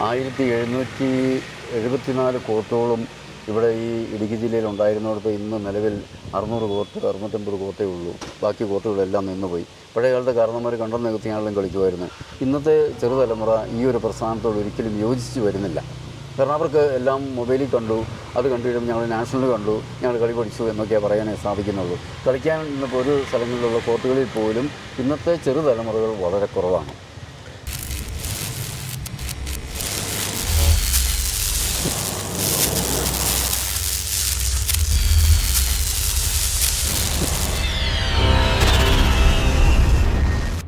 1774 കോർട്ടുകളും ഇവിടെ ഈ ഇടുക്കി ജില്ലയിൽ ഉണ്ടായിരുന്നിടത്ത് ഇന്ന് നിലവിൽ 600 കോർട്ട് 650 കോർട്ടേ ഉള്ളൂ. ബാക്കി കോർട്ടുകളെല്ലാം നിന്നുപോയി. പഴയ കാലത്തെ കാരണന്മാർ കണ്ടം നികത്തിയാണെങ്കിലും കളിക്കുമായിരുന്നു. ഇന്നത്തെ ചെറുതലമുറ ഈ ഒരു പ്രസ്ഥാനത്തോട് ഒരിക്കലും യോജിച്ച് വരുന്നില്ല. കാരണം അവർക്ക് എല്ലാം മൊബൈലിൽ കണ്ടു, അത് കണ്ടു കഴിയുമ്പോൾ ഞങ്ങൾ നാഷണൽ കണ്ടു, ഞങ്ങൾ കളി പഠിച്ചു എന്നൊക്കെ പറയാനേ സാധിക്കുന്നുള്ളൂ. കളിക്കാൻ ഇന്നിപ്പോൾ ഒരു സ്ഥലങ്ങളിലുള്ള കോർട്ടുകളിൽ പോലും ഇന്നത്തെ ചെറുതലമുറകൾ വളരെ കുറവാണ്.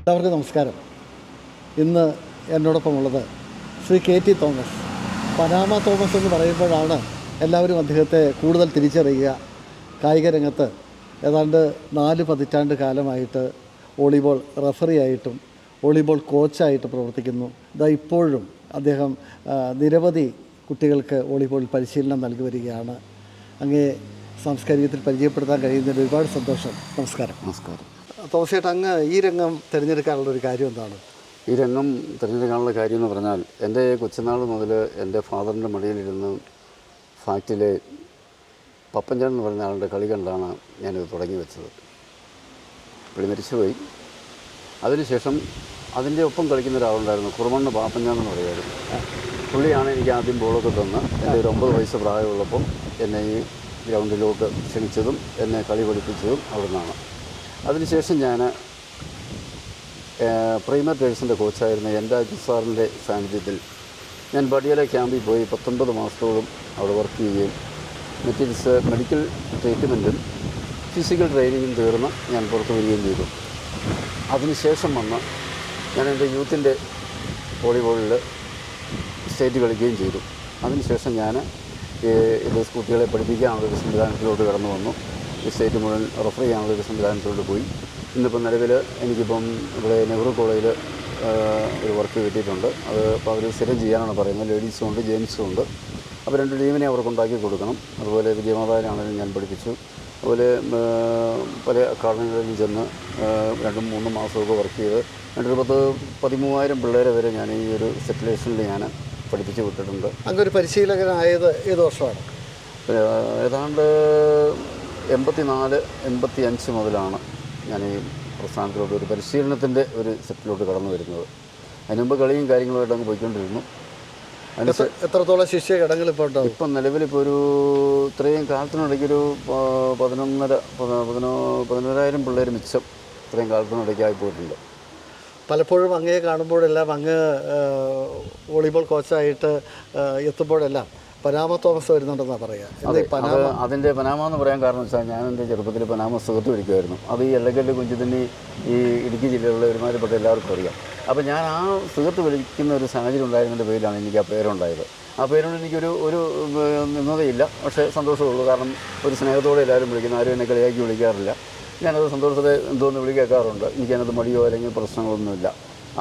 എല്ലാവർക്കും നമസ്കാരം. ഇന്ന് എന്നോടൊപ്പമുള്ളത് ശ്രീ KT തോമസ്. പനാമ തോമസ് എന്ന് പറയുമ്പോഴാണ് എല്ലാവരും അദ്ദേഹത്തെ കൂടുതൽ തിരിച്ചറിയുക. കായിക രംഗത്ത് ഏതാണ്ട് 4 പതിറ്റാണ്ട് കാലമായിട്ട് വോളിബോൾ റഫറിയായിട്ടും വോളിബോൾ കോച്ചായിട്ട് പ്രവർത്തിക്കുന്നു. ഇപ്പോഴും അദ്ദേഹം നിരവധി കുട്ടികൾക്ക് വോളിബോൾ പരിശീലനം നൽകി വരികയാണ്. അങ്ങേ സാംസ്കാരികത്തിൽ പരിചയപ്പെടുത്താൻ കഴിയുന്നതിൽ ഒരുപാട് സന്തോഷം. നമസ്കാരം. നമസ്കാരം. തോമസ് ചേട്ടാ, അങ്ങ് ഈ രംഗം തിരഞ്ഞെടുക്കാനുള്ളൊരു കാര്യം എന്താണ്? ഈ രംഗം തിരഞ്ഞെടുക്കാനുള്ള കാര്യം എന്ന് പറഞ്ഞാൽ, എൻ്റെ കൊച്ചുനാൾ മുതൽ എൻ്റെ ഫാദറിൻ്റെ മടിയിലിരുന്ന് ഫാക്റ്റിലെ പപ്പഞ്ചൻ എന്ന് പറഞ്ഞ ആളുടെ കളി കണ്ടാണ് ഞാനിത് തുടങ്ങി വെച്ചത്. പുള്ളി മരിച്ചുപോയി. അതിനുശേഷം അതിൻ്റെ ഒപ്പം കളിക്കുന്ന ഒരാളുണ്ടായിരുന്നു, കുറുമണ്ണ് പാപ്പഞ്ചാൻ എന്ന് പറയുമായിരുന്നു. പുള്ളിയാണ് എനിക്ക് ആദ്യം ബോളൊക്കെ തന്ന് എൻ്റെ ഒരു 9 വയസ്സ് പ്രായമുള്ളപ്പം എന്നെ ഈ ഗ്രൗണ്ടിലോട്ട് ക്ഷണിച്ചതും എന്നെ കളി പഠിപ്പിച്ചതും അവിടെ നിന്നാണ്. അതിനുശേഷം ഞാൻ പ്രൈമർ ടേഴ്സിൻ്റെ കോച്ചായിരുന്ന എൻ്റെ സാറിൻ്റെ സാന്നിധ്യത്തിൽ ഞാൻ ബഡിയല ക്യാമ്പിൽ പോയി 19 മാസത്തോളം അവിടെ വർക്ക് ചെയ്യുകയും മെഡിക്കൽ ട്രീറ്റ്മെൻറ്റും ഫിസിക്കൽ ട്രെയിനിങ്ങും തീർന്ന് ഞാൻ പുറത്തു വരികയും ചെയ്തു. അതിനുശേഷം വന്ന് ഞാൻ എൻ്റെ യൂത്തിൻ്റെ വോളിബോളിൽ സ്റ്റേറ്റ് കളിക്കുകയും ചെയ്തു. അതിനുശേഷം ഞാൻ ഇത് കുട്ടികളെ പഠിപ്പിക്കാനുള്ളൊരു സംവിധാനത്തിലോട്ട് കടന്നു വന്നു. ഈ സ്റ്റേറ്റ് മുഴുവൻ റെഫർ ചെയ്യാനുള്ളൊരു സംവിധാനത്തിലോട്ട് പോയി. ഇന്നിപ്പം നിലവിൽ എനിക്കിപ്പം ഇവിടെ നെഹ്റു കോളേജിൽ ഒരു വർക്ക് കിട്ടിയിട്ടുണ്ട്. അത് ഇപ്പോൾ അവർ സ്ഥിരം ചെയ്യാനാണ് പറയുന്നത്. ലേഡീസും ഉണ്ട്, ജെൻസും ഉണ്ട്. അപ്പോൾ 2 ടീമിനെ അവർക്ക് ഉണ്ടാക്കി കൊടുക്കണം. അതുപോലെ വിജയമാതാവിനാണെങ്കിലും ഞാൻ പഠിപ്പിച്ചു. അതുപോലെ പല അക്കാഡമികളിലും ചെന്ന് 2-3 മാസമൊക്കെ വർക്ക് ചെയ്ത് 13,000 പിള്ളേരെ വരെ ഞാൻ ഈ ഒരു സെറ്റിലേഷനിൽ ഞാൻ പഠിപ്പിച്ച് വിട്ടിട്ടുണ്ട്. അങ്ങൊരു പരിശീലകനായത് ഏത് വർഷമാണ്? ഏതാണ്ട് 84-85 മുതലാണ് ഞാൻ ഈ പ്രസ്ഥാനത്തിലോട്ട് ഒരു പരിശീലനത്തിൻ്റെ ഒരു സെറ്റിലോട്ട് കടന്നു വരുന്നത്. അതിന് മുമ്പ് കളിയും കാര്യങ്ങളുമായിട്ട് അങ്ങ് പോയിക്കൊണ്ടിരുന്നു. എത്രത്തോളം ശിഷ്യ ഘടകങ്ങൾ ഇപ്പോൾ ഉണ്ടാവും? ഇപ്പം നിലവിലിപ്പോൾ ഒരു ഇത്രയും കാലത്തിനിടയ്ക്കൊരു 11,000 പിള്ളേർ മിച്ചം ഇത്രയും കാലത്തിനിടയ്ക്കായി പോയിട്ടുണ്ട്. പലപ്പോഴും അങ്ങയെ കാണുമ്പോഴെല്ലാം അങ്ങ് വോളിബോൾ കോച്ചായിട്ട് എത്തുമ്പോഴെല്ലാം പനാമ തോമസ് വരുന്നുണ്ടെന്നാണ് പറയുക. അതിൻ്റെ പനാമ എന്ന് പറയാൻ കാരണം വെച്ചാൽ, ഞാൻ എൻ്റെ ചെറുപ്പത്തിൽ പനാമ സുഹൃത്ത് വിളിക്കുമായിരുന്നു. അത് ഈ എല്ലക്കല്ല് കുഞ്ചിത്തണ്ണി ഈ ഇടുക്കി ജില്ലയിലുള്ള ഒരുമാതിരിപ്പെട്ട എല്ലാവർക്കും അറിയാം. അപ്പോൾ ഞാൻ ആ സുഹൃത്ത് വിളിക്കുന്ന ഒരു സാഹചര്യം ഉണ്ടായിരുന്നതിൻ്റെ പേരിലാണ് എനിക്ക് ആ പേരുണ്ടായത്. ആ പേരുകൊണ്ട് എനിക്കൊരു നിന്നതയില്ല, പക്ഷേ സന്തോഷമുള്ളൂ. കാരണം ഒരു സ്നേഹത്തോടെ എല്ലാവരും വിളിക്കുന്നു. ആരും എന്നെ കളിയാക്കി വിളിക്കാറില്ല. ഞാനത് സന്തോഷത്തെ എന്തോന്ന് വിളിക്കാറുണ്ട്. എനിക്കതിനകത്ത് മടിയോ അല്ലെങ്കിൽ പ്രശ്നങ്ങളൊന്നുമില്ല.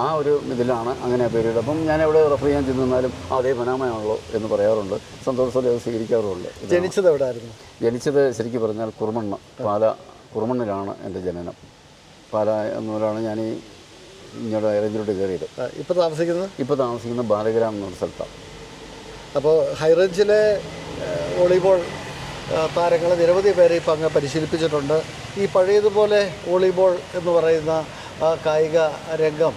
ആ ഒരു ഇതിലാണ് അങ്ങനെ പേരിടും. അപ്പം ഞാൻ എവിടെ റെഫർ ചെയ്യാൻ ചെന്നാലും അതേ പനാമയാണല്ലോ എന്ന് പറയാറുണ്ട്. സന്തോഷത്തോടെ അത് സ്വീകരിക്കാറുമുണ്ട്. ജനിച്ചത് എവിടെയായിരുന്നു? ജനിച്ചത് ശരിക്കും പറഞ്ഞാൽ കുറുമണ്ണ്, പാല കുറുമണ്ണിലാണ് എൻ്റെ ജനനം. പാല എന്നൂരാണ് ഞാൻ ഈ ഇങ്ങോട്ട് ഹൈറേഞ്ചിലോട്ട് കയറിയത്. ഇപ്പോൾ താമസിക്കുന്നത് ബാലഗ്രാം എന്നൊരു സ്ഥലത്താണ്. അപ്പോൾ ഹൈറേഞ്ചിലെ വോളിബോൾ താരങ്ങൾ നിരവധി പേരെ ഇപ്പം അങ്ങ് പരിശീലിപ്പിച്ചിട്ടുണ്ട്. ഈ പഴയതുപോലെ വോളിബോൾ എന്ന് പറയുന്ന കായിക രംഗം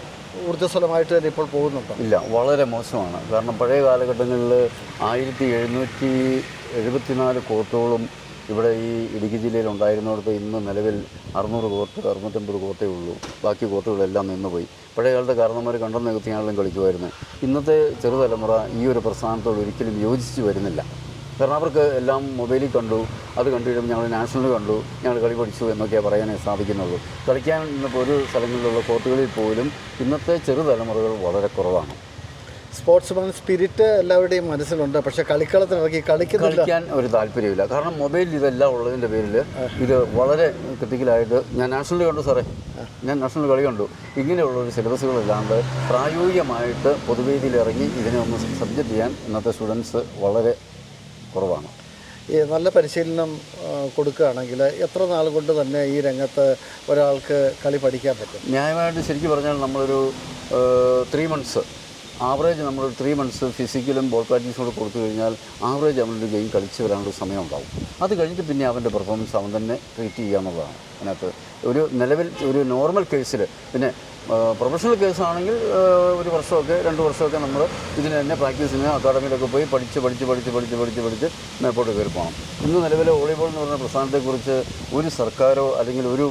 ഊർജ്ജസ്വലമായിട്ട് തന്നെ ഇപ്പോൾ പോകുന്നുണ്ടോ? ഇല്ല, വളരെ മോശമാണ്. കാരണം പഴയ കാലഘട്ടങ്ങളിൽ 1774 കോർട്ടുകളും ഇവിടെ ഈ ഇടുക്കി ജില്ലയിൽ ഉണ്ടായിരുന്നിടത്ത് ഇന്ന് നിലവിൽ 600 കോർട്ട് 650 കോർട്ടേ ഉള്ളൂ. ബാക്കി കോർട്ടുകളെല്ലാം നിന്നുപോയി. പഴയ കാലത്തെ കാരണന്മാർ കണ്ടം നികത്തിയാണെങ്കിലും കളിക്കുമായിരുന്നു. ഇന്നത്തെ ചെറുതലമുറ ഈ ഒരു പ്രസ്ഥാനത്തോട് ഒരിക്കലും യോജിച്ച് വരുന്നില്ല. കാരണം അവർക്ക് എല്ലാം മൊബൈലിൽ കണ്ടു, അത് കണ്ടു കഴിയുമ്പോൾ ഞങ്ങൾ നാഷണൽ കണ്ടു, ഞങ്ങൾ കളി പഠിച്ചു എന്നൊക്കെ പറയാനേ സാധിക്കുന്നുള്ളൂ. കളിക്കാൻ ഇന്നിപ്പോൾ ഒരു സ്ഥലങ്ങളിലുള്ള കോർട്ടുകളിൽ പോലും ഇന്നത്തെ ചെറുതലമുറകൾ വളരെ കുറവാണ്. സ്പോർട്സ്മാൻ സ്പിരിറ്റ് എല്ലാവരുടെയും മനസ്സിലുണ്ട്, പക്ഷേ കളിക്കളത്തിനിറക്കി കളിക്കാൻ ഒരു താല്പര്യമില്ല. കാരണം മൊബൈലിൽ ഇതെല്ലാം ഉള്ളതിൻ്റെ പേരിൽ ഇത് വളരെ ക്രിട്ടിക്കലായിട്ട് ഞാൻ നാഷണൽ കണ്ടു സാറേ, ഞാൻ നാഷണൽ കളി കണ്ടു. ഇങ്ങനെയുള്ളൊരു സിലബസുകളല്ലാണ്ട് പ്രായോഗികമായിട്ട് പൊതുവേദിയിൽ ഇറങ്ങി ഇതിനെ ഒന്ന് സബ്ജക്റ്റ് ചെയ്യാൻ ഇന്നത്തെ സ്റ്റുഡൻസ് വളരെ കുറവാണ്. ഈ നല്ല പരിശീലനം കൊടുക്കുകയാണെങ്കിൽ എത്ര നാൾ കൊണ്ട് തന്നെ ഈ രംഗത്ത് ഒരാൾക്ക് കളി പഠിക്കാൻ പറ്റും? ന്യായമായിട്ട് ശരിക്കും പറഞ്ഞാൽ നമ്മളൊരു 3 months ആവറേജ് നമ്മൾ 3 months ഫിസിക്കലും ബോൾ പ്രാക്ടീസും കൂടെ കൊടുത്തു കഴിഞ്ഞാൽ ആവറേജ് അവനൊരു ഗെയിം കളിച്ച് വരാനുള്ള സമയം ഉണ്ടാവും. അത് കഴിഞ്ഞിട്ട് പിന്നെ അവൻ്റെ പെർഫോമൻസ് അവൻ തന്നെ ട്രീറ്റ് ചെയ്യുക എന്നുള്ളതാണ് അതിനകത്ത്. ഒരു നിലവിൽ ഒരു നോർമൽ കേസിൽ പിന്നെ പ്രൊഫഷണൽ കേസാണെങ്കിൽ 1 വർഷമൊക്കെ 2 വർഷമൊക്കെ നമ്മൾ ഇതിന് തന്നെ പ്രാക്ടീസിന് അക്കാഡമിയിലൊക്കെ പോയി പഠിച്ച് മേപ്പോട്ട് കയറി പോകണം. ഇന്ന് നിലവിലെ വോളിബോൾ എന്ന് പറയുന്ന പ്രസ്ഥാനത്തെക്കുറിച്ച് ഒരു സർക്കാരോ അല്ലെങ്കിൽ ഒരു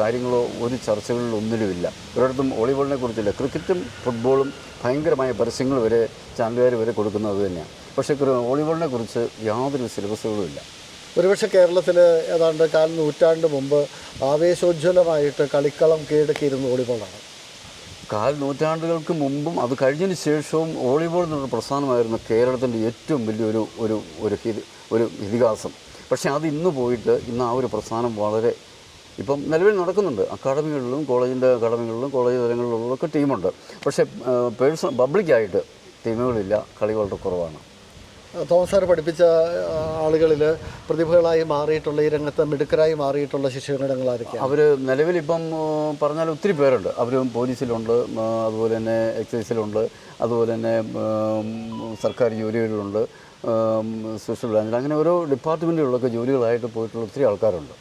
കാര്യങ്ങളോ ഒരു ചർച്ചകളിൽ ഒന്നിലുമില്ല. ഒരിടത്തും വോളിബോളിനെ കുറിച്ചില്ല. ക്രിക്കറ്റും ഫുട്ബോളും ഭയങ്കരമായ പരസ്യങ്ങൾ വരെ ചാനലുകാർ വരെ കൊടുക്കുന്നത് തന്നെയാണ്. പക്ഷേ വോളിബോളിനെ കുറിച്ച് യാതൊരു സിലബസുകളും ഇല്ല. ഒരുപക്ഷെ കേരളത്തിൽ ഏതാണ്ട് 4 നൂറ്റാണ്ട് മുമ്പ് ആവേശോജ്വലമായിട്ട് കളിക്കളം കീഴടക്കിയിരുന്ന വോളിബോളാണ്. 4 നൂറ്റാണ്ടുകൾക്ക് മുമ്പും അത് കഴിഞ്ഞതിന് ശേഷവും വോളിബോൾ എന്നുള്ള പ്രസ്ഥാനമായിരുന്നു കേരളത്തിൻ്റെ ഏറ്റവും വലിയൊരു ഒരു ഒരു ഇതിഹാസം. പക്ഷേ അത് ഇന്ന് പോയിട്ട് ഇന്ന് ആ ഒരു പ്രസ്ഥാനം വളരെ ഇപ്പം നിലവിൽ നടക്കുന്നുണ്ട്. അക്കാഡമികളിലും കോളേജിൻ്റെ അക്കാഡമികളിലും കോളേജ് തലങ്ങളിലുള്ളൊക്കെ ടീമുണ്ട്. പക്ഷേ പബ്ലിക്കായിട്ട് ടീമുകളില്ല. കളി വളരെ കുറവാണ്. തോമസ് സാർ പഠിപ്പിച്ച ആളുകളിൽ പ്രതിഭകളായി മാറിയിട്ടുള്ള ഈ രംഗത്ത് മിടുക്കരായി മാറിയിട്ടുള്ള ശിഷ്യഗണങ്ങളായിരിക്കും. അവർ നിലവിലിപ്പം പറഞ്ഞാൽ ഒത്തിരി പേരുണ്ട്. അവരും പോലീസിലുണ്ട്, അതുപോലെ തന്നെ എക്സൈസിലുണ്ട്, അതുപോലെ തന്നെ സർക്കാർ ജോലികളിലുണ്ട്, സ്പെഷ്യൽ ബ്രാഞ്ചിൽ, അങ്ങനെ ഓരോ ഡിപ്പാർട്ട്മെൻറ്റുകളിലൊക്കെ ജോലികളായിട്ട് പോയിട്ടുള്ള ഒത്തിരി ആൾക്കാരുണ്ട്.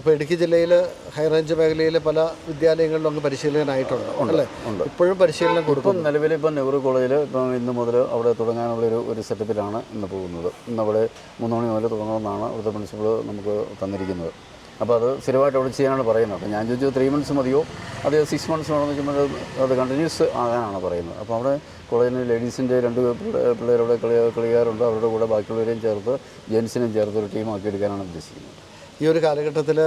ഇപ്പോൾ ഇടുക്കി ജില്ലയിൽ ഹൈറേഞ്ച് മേഖലയിൽ പല വിദ്യാലയങ്ങളിലും അങ്ങ് പരിശീലകനായിട്ടുണ്ട് അല്ലേ? ഇപ്പോഴും പരിശീലനം കൊടുക്കും. നിലവിൽ ഇപ്പം നെഹ്റു കോളേജിൽ ഇപ്പം ഇന്ന് മുതൽ അവിടെ തുടങ്ങാനുള്ളൊരു സെറ്റപ്പിലാണ് ഇന്ന് പോകുന്നത്. ഇന്ന് അവിടെ 3 മണി മുതൽ തുടങ്ങണമെന്നാണ് അവിടുത്തെ പ്രിൻസിപ്പൾ നമുക്ക് തന്നിരിക്കുന്നത്. അപ്പോൾ അത് സ്ഥിരമായിട്ട് അവിടെ ചെയ്യാനാണ് പറയുന്നത്. അപ്പോൾ ഞാൻ ചോദിച്ചത് 3 months മതിയോ അത് 6 months വേണമെന്ന് വെച്ചാൽ അത് കണ്ടിന്യൂസ് ആകാനാണ് പറയുന്നത്. അപ്പോൾ അവിടെ കോളേജിന് ലേഡീസിൻ്റെ 2 പിള്ളേരവിടെ കളിക്കാറുണ്ട്. അവരുടെ കൂടെ ബാക്കിയുള്ളവരെയും ചേർത്ത് ജെൻസിനെയും ചേർത്ത് ഒരു ടീമാക്കി എടുക്കാനാണ് ഉദ്ദേശിക്കുന്നത്. ഈ ഒരു കാലഘട്ടത്തിൽ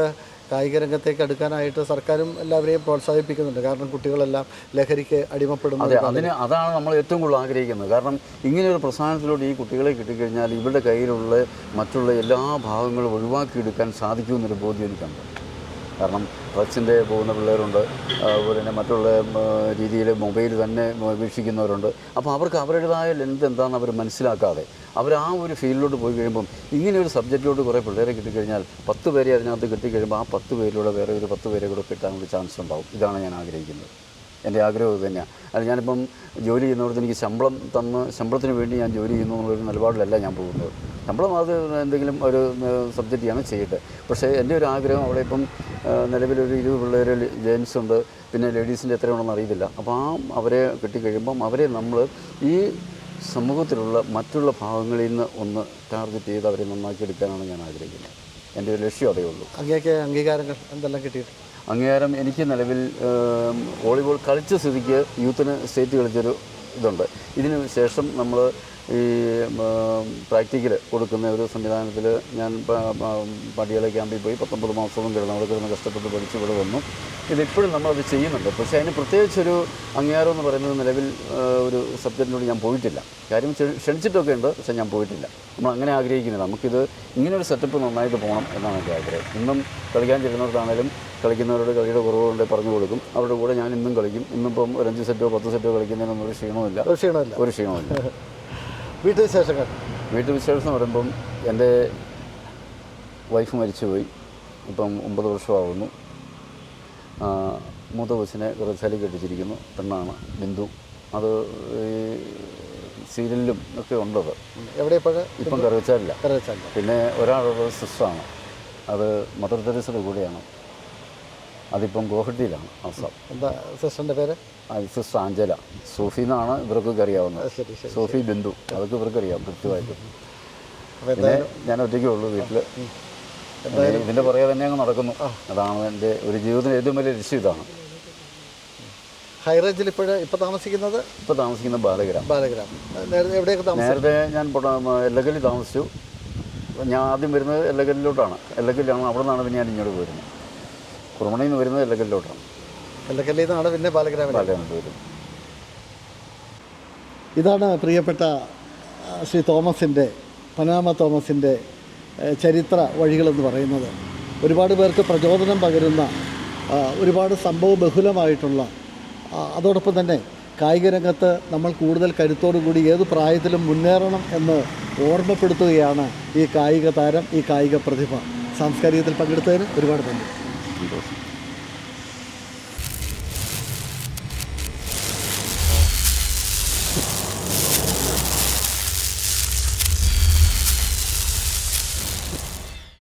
കായിക രംഗത്തേക്ക് അടുക്കാനായിട്ട് സർക്കാരും എല്ലാവരെയും പ്രോത്സാഹിപ്പിക്കുന്നുണ്ട്. കാരണം കുട്ടികളെല്ലാം ലഹരിക്ക് അടിമപ്പെടുന്നത്. അതാണ് നമ്മൾ ഏറ്റവും കൂടുതൽ ആഗ്രഹിക്കുന്നത്. കാരണം ഇങ്ങനെയൊരു പ്രസ്ഥാനത്തിലൂടെ ഈ കുട്ടികളെ കിട്ടിക്കഴിഞ്ഞാൽ ഇവരുടെ കയ്യിലുള്ള മറ്റുള്ള എല്ലാ ഭാഗങ്ങളും ഒഴിവാക്കിയെടുക്കാൻ സാധിക്കുമെന്നൊരു ബോധ്യം എനിക്കുണ്ട്. കാരണം ഡ്രഗ്സിൻ്റെ പോകുന്ന പിള്ളേരുണ്ട്, അതുപോലെ തന്നെ മറ്റുള്ള രീതിയിൽ മൊബൈൽ തന്നെ വീക്ഷിക്കുന്നവരുണ്ട്. അപ്പോൾ അവർക്ക് അവരുടേതായ ലെങ്ത് എന്താണെന്ന് അവർ മനസ്സിലാക്കാതെ അവർ ആ ഒരു ഫീൽഡിലോട്ട് പോയി കഴിയുമ്പം ഇങ്ങനെ ഒരു സബ്ജക്റ്റിലോട്ട് കുറേ പിള്ളേരെ കിട്ടിക്കഴിഞ്ഞാൽ 10 പേരെ അതിനകത്ത് കിട്ടിക്കഴിയുമ്പോൾ ആ 10 പേരിലൂടെ വേറെ ഒരു 10 പേരെ കൂടെ കിട്ടാനൊരു ചാൻസ് ഉണ്ടാവും. ഇതാണ് ഞാൻ ആഗ്രഹിക്കുന്നത്. എൻ്റെ ആഗ്രഹം ഇത് തന്നെയാണ്. അത് ഞാനിപ്പം ജോലി ചെയ്യുന്നവർക്ക് എനിക്ക് ശമ്പളത്തിന് വേണ്ടി ഞാൻ ജോലി ചെയ്യുന്നു എന്നുള്ളൊരു നിലപാടിലല്ല ഞാൻ പോകുന്നത്. ശമ്പളം അത് എന്തെങ്കിലും ഒരു സബ്ജക്റ്റ് ആണ് ചെയ്യട്ടെ. പക്ഷേ എൻ്റെ ഒരു ആഗ്രഹം അവിടെ ഇപ്പം നിലവിലൊരു 20 പിള്ളേർ ജെൻസ് ഉണ്ട്, പിന്നെ ലേഡീസിൻ്റെ എത്രയുണ്ടെന്ന് അറിയത്തില്ല. അപ്പോൾ അവരെ കിട്ടിക്കഴിയുമ്പം അവരെ നമ്മൾ ഈ സമൂഹത്തിലുള്ള മറ്റുള്ള ഭാഗങ്ങളിൽ നിന്ന് ഒന്ന് ടാർഗറ്റ് ചെയ്ത് അവരെ നന്നാക്കിയെടുക്കാനാണ് ഞാൻ ആഗ്രഹിക്കുന്നത്. എൻ്റെ ഒരു ലക്ഷ്യം അതേ ഉള്ളൂ. അങ്ങേക്ക് അംഗീകാരങ്ങൾ എന്തെല്ലാം കിട്ടിയിട്ട്? അംഗീകാരം എനിക്ക് നിലവിൽ വോളിബോൾ കളിച്ച സ്ഥിതിക്ക് യൂത്തിന് സ്റ്റേറ്റ് കളിച്ചൊരു ഇതുണ്ട്. ഇതിന് ശേഷം നമ്മൾ ഈ പ്രാക്ടിക്കൽ കൊടുക്കുന്ന ഒരു സംവിധാനത്തിൽ ഞാൻ പടിയാല ക്യാമ്പിൽ പോയി 19 മാസവും കിടന്നു. അവിടെ കിടന്ന് കഷ്ടപ്പെട്ട് പഠിച്ച് ഇവിടെ വന്നു. ഇതിപ്പോഴും നമ്മളത് ചെയ്യുന്നുണ്ട്. പക്ഷേ അതിന് പ്രത്യേകിച്ചൊരു അംഗീകാരം എന്ന് പറയുന്നത് നിലവിൽ ഒരു സബ്ജക്റ്റിനോട് ഞാൻ പോയിട്ടില്ല. കാര്യം ക്ഷണിച്ചിട്ടൊക്കെ ഉണ്ട്, പക്ഷേ ഞാൻ പോയിട്ടില്ല. നമ്മൾ അങ്ങനെ ആഗ്രഹിക്കുന്നില്ല. നമുക്കിത് ഇങ്ങനൊരു സെറ്റപ്പ് നന്നായിട്ട് പോകണം എന്നാണ് എൻ്റെ ആഗ്രഹം. ഇന്നും കളിക്കാൻ ചെല്ലുന്നിടത്താണേലും കളിക്കുന്നവരുടെ കളിയുടെ കുറവുകളുണ്ട് പറഞ്ഞു കൊടുക്കും. അവരുടെ കൂടെ ഞാൻ ഇന്നും കളിക്കും. ഇന്നിപ്പം ഒരു 5 സെറ്റോ 10 സെറ്റോ കളിക്കുന്നതിനൊന്നും ഒരു ക്ഷീണമില്ല. വീട്ടുവിശേഷം എന്ന് പറയുമ്പം എൻ്റെ വൈഫ് മരിച്ചുപോയി. ഇപ്പം 9 വർഷമാകുന്നു. മൂത്ത കൊച്ചിനെ കുറച്ചാലി കെട്ടിച്ചിരിക്കുന്നു. പെണ്ണാണ്, ബിന്ദു. അത് ഈ സീരിയലിലും ഒക്കെ ഉണ്ടത്. എവിടെ ഇപ്പം കറുവച്ചാലില്ല. പിന്നെ ഒരാളുള്ളത് സിസ്റ്ററാണ്. അത് മദർ തെരേസയുടെ കൂടെയാണ്. അതിപ്പം ഗോഹട്ടിയിലാണ് ആസാം. എന്താ സിസ്റ്ററിൻ്റെ പേര്? Sister Angela. സോഫി എന്നാണ് ഇവർക്കൊക്കെ അറിയാവുന്നത്. സോഫി, ബിന്ദു, അതൊക്കെ ഇവർക്ക് അറിയാം കൃത്യമായിട്ട്. പിന്നെ ഞാൻ ഒറ്റയ്ക്കേ ഉള്ളൂ വീട്ടിൽ. ഇതിൻ്റെ പുറകെ തന്നെ അങ്ങ് നടക്കുന്നു. അതാണ് എൻ്റെ ഒരു ജീവിതത്തിൻ്റെ ഏറ്റവും വലിയ ലക്ഷ്യം. ഇതാണ്. ഹൈറേഞ്ചിൽ ഇപ്പോൾ താമസിക്കുന്നത് ബാലഗ്രാം. എവിടെയൊക്കെ നേരത്തെ ഞാൻ എല്ലക്കല്ലിൽ താമസിച്ചു. ഞാൻ ആദ്യം വരുന്നത് എല്ലക്കല്ലിലോട്ടാണ്. എല്ലക്കല്ലാണ്. അവിടെ നിന്നാണ് പിന്നെ ഞാൻ ഇങ്ങോട്ട് പോരുന്നത്. കുറുമണയിൽ നിന്ന് വരുന്നത് എല്ലക്കല്ലിലോട്ടാണ്. എല്ലക്കല്ലിൽ നിന്നാണ് പിന്നെ ബാലഗ്രാമിൽ വരുന്നത്. ഇതാണ് പ്രിയപ്പെട്ട ശ്രീ തോമസിൻ്റെ, പനാമ തോമസിൻ്റെ ചരിത്ര വഴികളെന്ന് പറയുന്നത്. ഒരുപാട് പേർക്ക് പ്രചോദനം പകരുന്ന, ഒരുപാട് സംഭവ ബഹുലമായിട്ടുള്ള, അതോടൊപ്പം തന്നെ കായിക രംഗത്ത് നമ്മൾ കൂടുതൽ കരുത്തോടുകൂടി ഏത് പ്രായത്തിലും മുന്നേറണം എന്ന് ഓർമ്മപ്പെടുത്തുകയാണ് ഈ കായിക താരം, ഈ കായിക പ്രതിഭ. സാംസ്കാരികത്തിൽ പങ്കെടുത്തതിന് ഒരുപാട് നന്ദി.